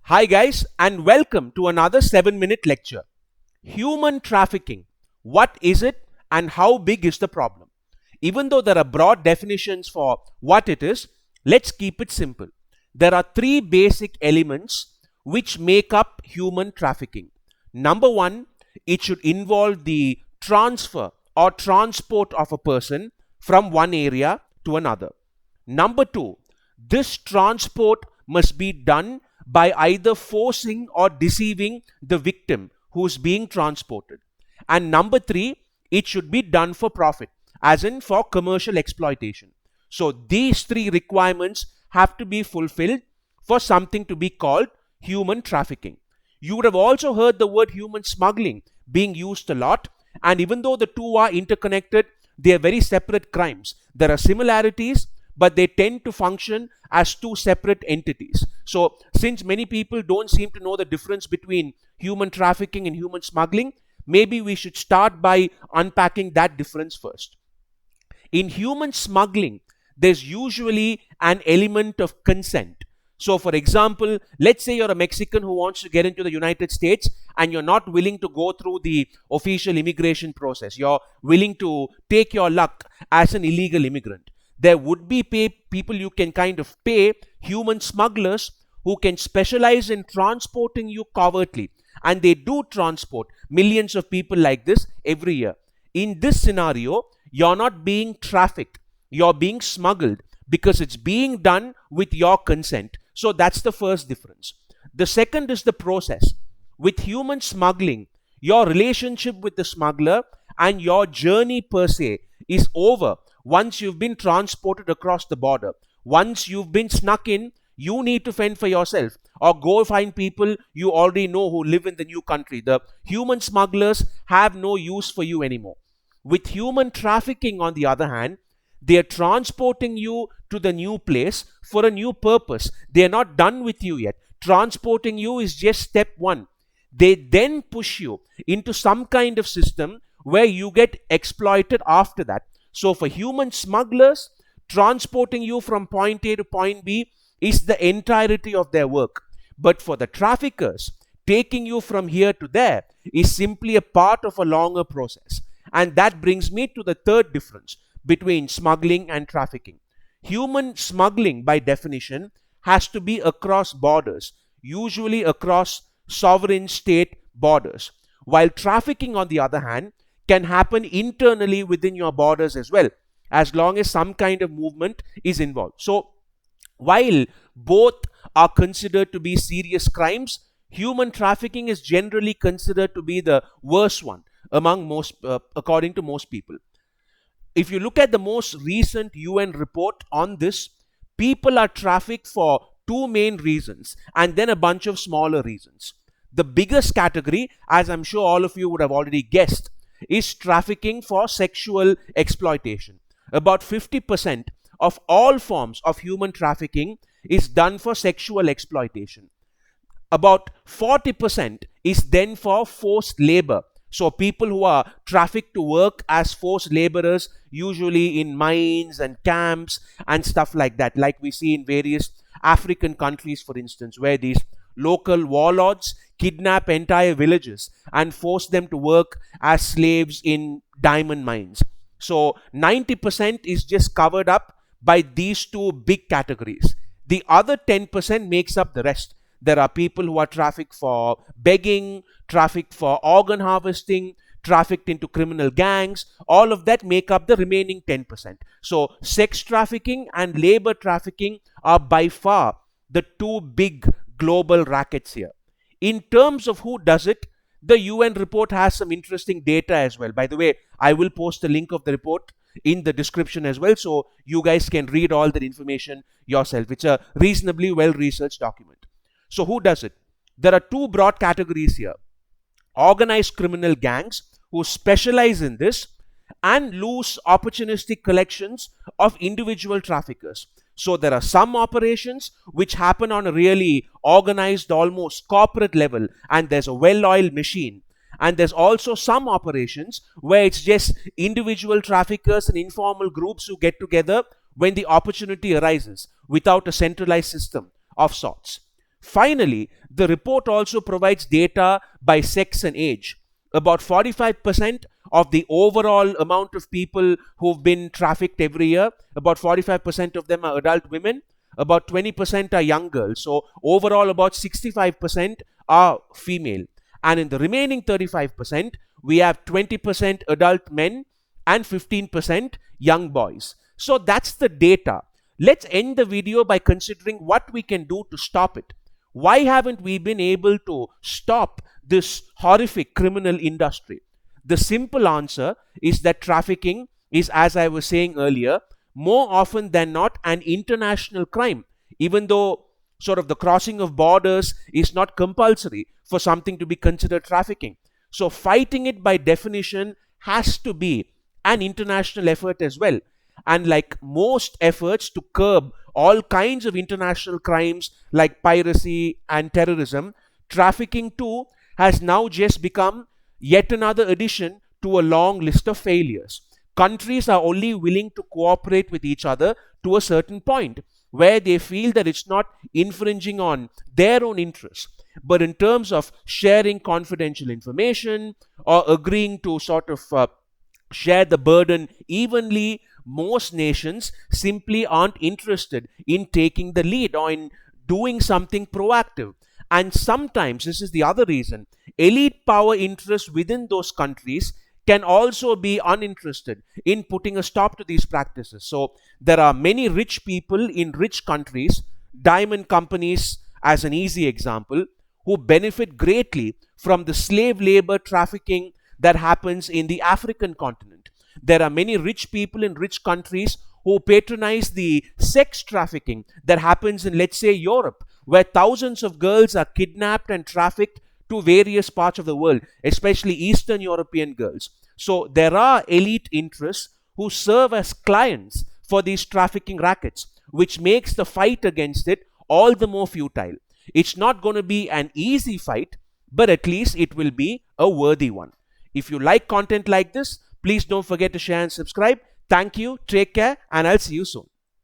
Hi guys, and welcome to another 7-minute lecture. Human trafficking. What is it and how big is the problem? Even though there are broad definitions for what it is, let's keep it simple. There are three basic elements which make up human trafficking. Number one, it should involve the transfer or transport of a person from one area to another. Number two, this transport must be done by either forcing or deceiving the victim who is being transported. And number three, it should be done for profit, as in for commercial exploitation. So these three requirements have to be fulfilled for something to be called human trafficking. You would have also heard the word human smuggling being used a lot, and even though the two are interconnected, they are very separate crimes. There are similarities, but they tend to function as two separate entities. So, since many people don't seem to know the difference between human trafficking and human smuggling, maybe we should start by unpacking that difference first. In human smuggling, there's usually an element of consent. So, for example, let's say you're a Mexican who wants to get into the United States and you're not willing to go through the official immigration process. You're willing to take your luck as an illegal immigrant. There would be people you can kind of pay, human smugglers, who can specialize in transporting you covertly. And they do transport millions of people like this every year. In this scenario, you're not being trafficked, you're being smuggled because it's being done with your consent. So that's the first difference. The second is the process. With human smuggling, your relationship with the smuggler and your journey per se is over once you've been transported across the border. Once you've been snuck in, you need to fend for yourself or go find people you already know who live in the new country. The human smugglers have no use for you anymore. With human trafficking, on the other hand, they are transporting you to the new place for a new purpose. They are not done with you yet. Transporting you is just step one. They then push you into some kind of system where you get exploited after that. So for human smugglers, transporting you from point A to point B is the entirety of their work. But for the traffickers, taking you from here to there is simply a part of a longer process. And that brings me to the third difference between smuggling and trafficking. Human smuggling, by definition, has to be across borders, usually across sovereign state borders. While trafficking, on the other hand, can happen internally within your borders as well, as long as some kind of movement is involved. So, while both are considered to be serious crimes, human trafficking is generally considered to be the worst one among most, according to most people. If you look at the most recent UN report on this, people are trafficked for two main reasons and then a bunch of smaller reasons. The biggest category, as I'm sure all of you would have already guessed, is trafficking for sexual exploitation. About 50% of all forms of human trafficking is done for sexual exploitation. About 40% is then for forced labor. So people who are trafficked to work as forced laborers, usually in mines and camps and stuff like that, like we see in various African countries, for instance, where these local warlords kidnap entire villages and force them to work as slaves in diamond mines. So 90% is just covered up by these two big categories. The other 10% makes up the rest. There are people who are trafficked for begging, trafficked for organ harvesting, trafficked into criminal gangs. All of that make up the remaining 10%. So sex trafficking and labor trafficking are by far the two big global rackets here. In terms of who does it, the UN report has some interesting data as well. By the way, I will post a link of the report in the description as well, so you guys can read all the information yourself. It's a reasonably well-researched document. So who does it? There are two broad categories here. Organized criminal gangs who specialize in this, and loose opportunistic collections of individual traffickers. So there are some operations which happen on a really organized, almost corporate level, and there's a well-oiled machine. And there's also some operations where it's just individual traffickers and informal groups who get together when the opportunity arises without a centralized system of sorts. Finally, the report also provides data by sex and age. About 45% of the overall amount of people who've been trafficked every year, about 45% of them are adult women, about 20% are young girls. So overall, about 65% are female. And in the remaining 35%, we have 20% adult men and 15% young boys. So that's the data. Let's end the video by considering what we can do to stop it. Why haven't we been able to stop this horrific criminal industry? The simple answer is that trafficking is, as I was saying earlier, more often than not an international crime, even though sort of the crossing of borders is not compulsory for something to be considered trafficking. So fighting it by definition has to be an international effort as well. And like most efforts to curb all kinds of international crimes like piracy and terrorism, trafficking too has now just become yet another addition to a long list of failures. Countries are only willing to cooperate with each other to a certain point where they feel that it's not infringing on their own interests. But in terms of sharing confidential information or agreeing to sort of share the burden evenly, most nations simply aren't interested in taking the lead or in doing something proactive. And sometimes, this is the other reason, elite power interests within those countries can also be uninterested in putting a stop to these practices. So there are many rich people in rich countries, diamond companies as an easy example, who benefit greatly from the slave labor trafficking that happens in the African continent. There are many rich people in rich countries who patronize the sex trafficking that happens in, let's say, Europe, where thousands of girls are kidnapped and trafficked to various parts of the world, especially Eastern European girls. So there are elite interests who serve as clients for these trafficking rackets, which makes the fight against it all the more futile. It's not going to be an easy fight, but at least it will be a worthy one. If you like content like this, please don't forget to share and subscribe. Thank you, take care, and I'll see you soon.